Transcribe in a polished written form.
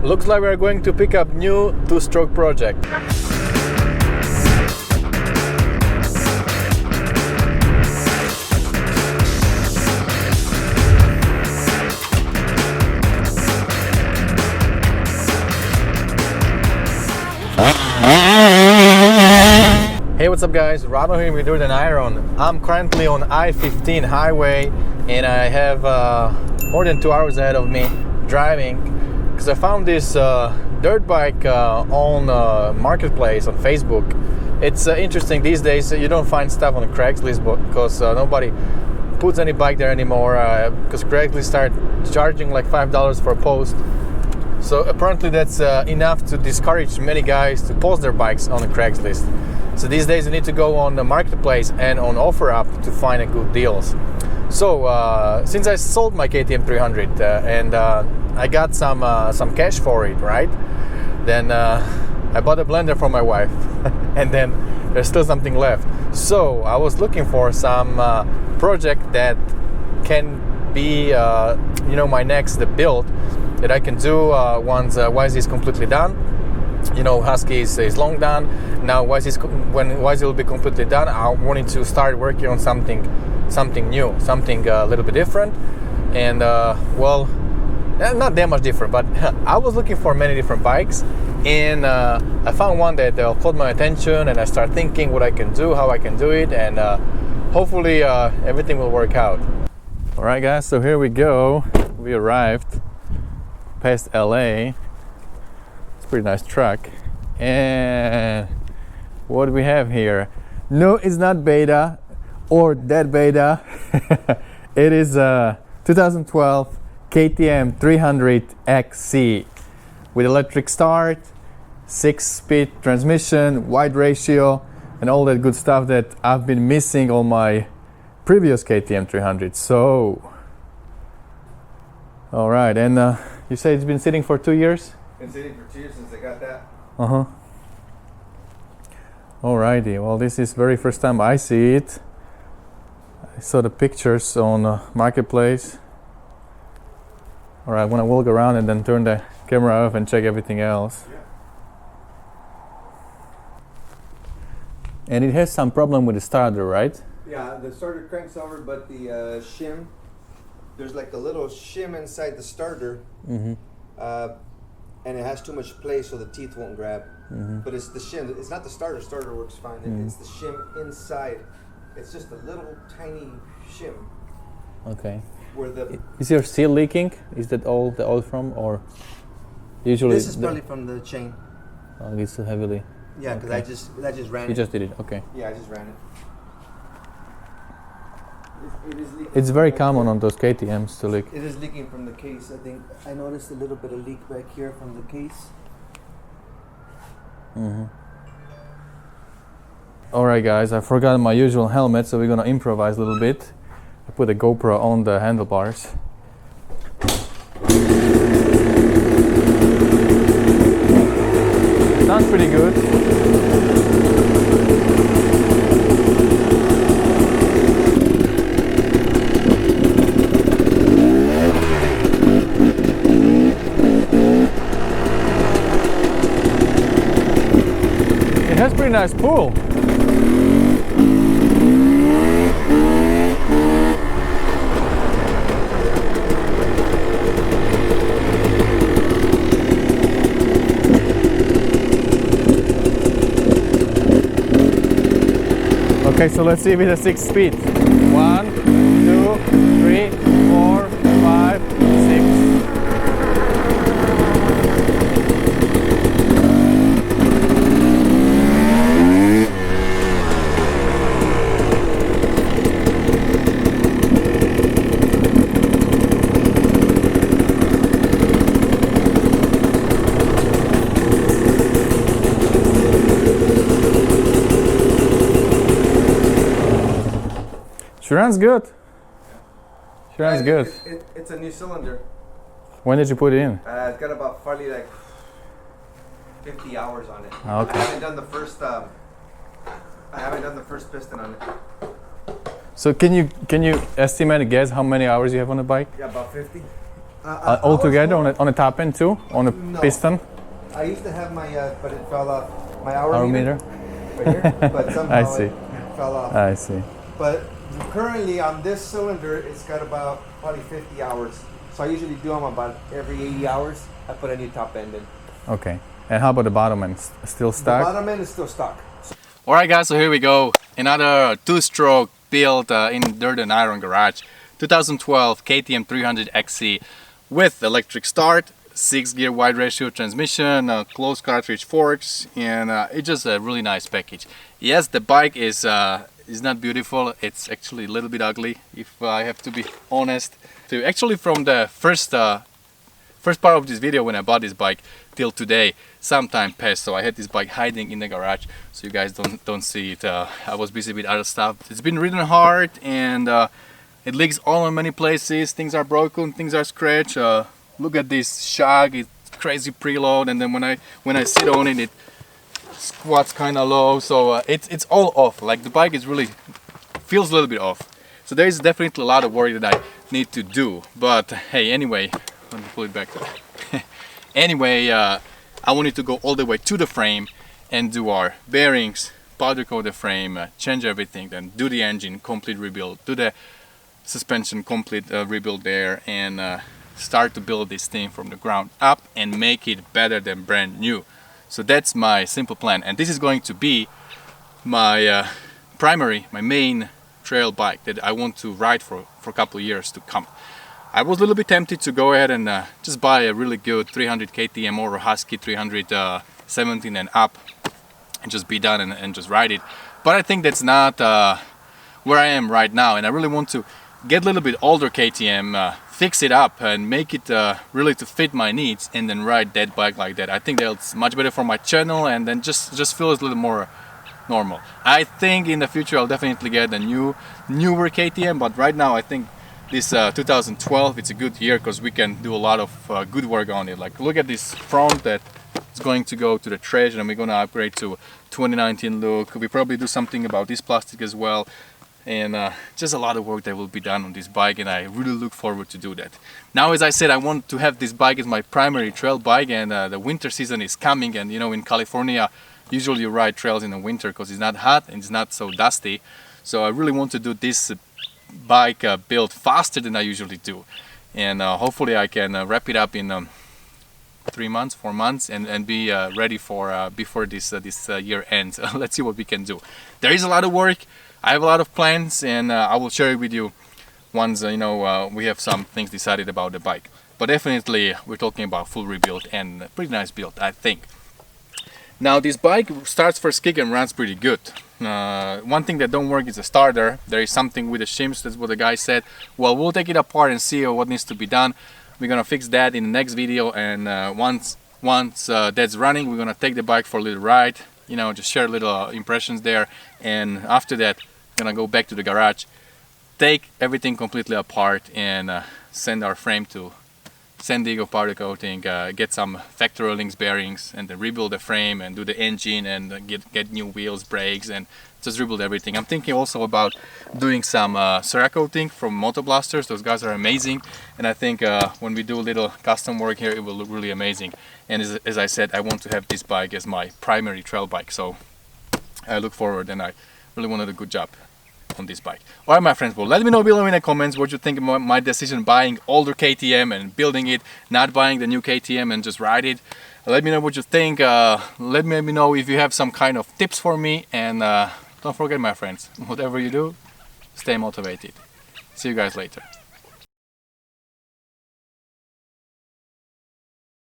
Looks like we're going to pick up new two-stroke project. Hey, what's up guys, Rado here with Dirt and Iron. I'm currently on I-15 highway and I have more than 2 hours ahead of me driving because I found this dirt bike on Marketplace on Facebook. It's interesting these days. You don't find stuff on Craigslist because nobody puts any bike there anymore because Craigslist started charging like $5 for a post. So apparently that's enough to discourage many guys to post their bikes on the Craigslist. So these days you need to go on the Marketplace and on OfferUp to find good deals. So since I sold my KTM 300 and I got some cash for it, right? Then I bought a blender for my wife and then there's still something left. So I was looking for some project that can be my next build that I can do once YZ is completely done. You know, Husky is long done. Now when YZ will be completely done, I wanted to start working on something new, something a little bit different. And well, not that much different, but I was looking for many different bikes, and I found one that caught my attention, and I started thinking what I can do, how I can do it, and hopefully everything will work out. All right, guys, so here we go. We arrived past LA. It's a pretty nice truck. And what do we have here? No, it's not beta or dead beta. It is a 2012 KTM 300 XC with electric start, 6-speed transmission, wide ratio, and all that good stuff that I've been missing on my previous KTM 300. So, all right, and you say it's been sitting for 2 years? Been sitting for 2 years since I got that. Alrighty, well, this is very first time I see it. I saw the pictures on Marketplace. Alright, I want to walk around and then turn the camera off and check everything else. Yeah. And it has some problem with the starter, right? Yeah, the starter cranks over, but the shim, there's like a little shim inside the starter. Mm-hmm. And it has too much play, so the teeth won't grab. Mm-hmm. But it's the shim. It's not the starter. Starter works fine. Mm-hmm. It's the shim inside. It's just a little tiny shim. Okay. Where the Is your seal leaking? Is that all the oil from, or usually? this is probably from the chain. Oh, it's so heavily. Yeah, because Okay. I just ran You it. just did it. Okay. Yeah, I just ran it. It is leaking. It's very common on those KTMs to leak. It is leaking from the case. I think I noticed a little bit of leak back here from the case. Mm-hmm. Alright guys, I forgot my usual helmet, so we're gonna improvise a little bit. I put a GoPro on the handlebars. Sounds pretty good. It has pretty nice pull. Okay, so let's see with a 6-speed. 1, 2, 3, 4, 5, 6. She runs good. She runs good. It's a new cylinder. When did you put it in? It's got about probably like 50 hours on it. Okay. I haven't done the first. I haven't done the first piston on it. So can you estimate a guess how many hours you have on the bike? Yeah, about 50. all together on the top end too, on the No. piston? I used to have my, but it fell off. My hour Hour meter meter? right here, but somehow I see. it fell off. I see. But currently on this cylinder, it's got about probably 50 hours. So I usually do them about every 80 hours. I put a new top end in. Okay. And how about the bottom end? Still The stock? bottom end is still stock. Alright guys, so here we go. Another two-stroke build in Dirt and Iron Garage. 2012 KTM 300 XC with electric start, 6-gear wide ratio transmission, closed cartridge forks, and it's just a really nice package. Yes, the bike is not beautiful. It's actually a little bit ugly, if I have to be honest. So actually, from the first part of this video when I bought this bike till today, some time passed, so I had this bike hiding in the garage, so you guys don't see it. I was busy with other stuff. It's been ridden hard, and it leaks all in many places. Things are broken, things are scratched. Look at this shock, it's crazy preload, and then when I sit on it, it squats kind of low, so it's all off. Like the bike is really feels a little bit off. So there is definitely a lot of work that I need to do. But hey, anyway, let me pull it back. Anyway, I wanted to go all the way to the frame and do our bearings, powder coat the frame, change everything, then do the engine, complete rebuild, do the suspension, complete rebuild there, and start to build this thing from the ground up and make it better than brand new. So that's my simple plan, and this is going to be my my main trail bike that I want to ride for a couple of years to come. I was a little bit tempted to go ahead and just buy a really good 300 KTM or Husky 317 and up and just be done and just ride it. But I think that's not where I am right now, and I really want to get a little bit older KTM, fix it up and make it really to fit my needs, and then ride that bike like that. I think that's much better for my channel, and then just feels a little more normal. I think in the future I'll definitely get a newer KTM, but right now I think this 2012 it's a good year because we can do a lot of good work on it. Like look at this front that is going to go to the trash, and we're going to upgrade to 2019 look. We probably do something about this plastic as well, and just a lot of work that will be done on this bike, and I really look forward to do that. Now, as I said, I want to have this bike as my primary trail bike, and the winter season is coming, and you know, in California usually you ride trails in the winter because it's not hot and it's not so dusty. So I really want to do this bike build faster than I usually do, and hopefully I can wrap it up in 3 months, 4 months, and be ready for before this year ends. Let's see what we can do. There is a lot of work. I have a lot of plans, and I will share it with you once we have some things decided about the bike. But definitely we're talking about full rebuild and a pretty nice build, I think. Now this bike starts first kick and runs pretty good. One thing that don't work is the starter. There is something with the shims, that's what the guy said. Well, we'll take it apart and see what needs to be done. We're gonna fix that in the next video, and once that's running, we're gonna take the bike for a little ride, you know, just share little impressions there, and after that gonna go back to the garage, take everything completely apart, and send our frame to San Diego powder coating, get some factory links bearings, and then rebuild the frame and do the engine, and get new wheels, brakes, and just rebuild everything. I'm thinking also about doing some Cerakoting from Moto Blasters. Those guys are amazing, and I think when we do a little custom work here, it will look really amazing. And as I said, I want to have this bike as my primary trail bike, so I look forward, and I really want to do a good job on this bike. Alright my friends, well, let me know below in the comments what you think about my decision buying older KTM and building it, not buying the new KTM and just ride it. Let me know what you think. Let me know if you have some kind of tips for me, and don't forget my friends, whatever you do, stay motivated. See you guys later.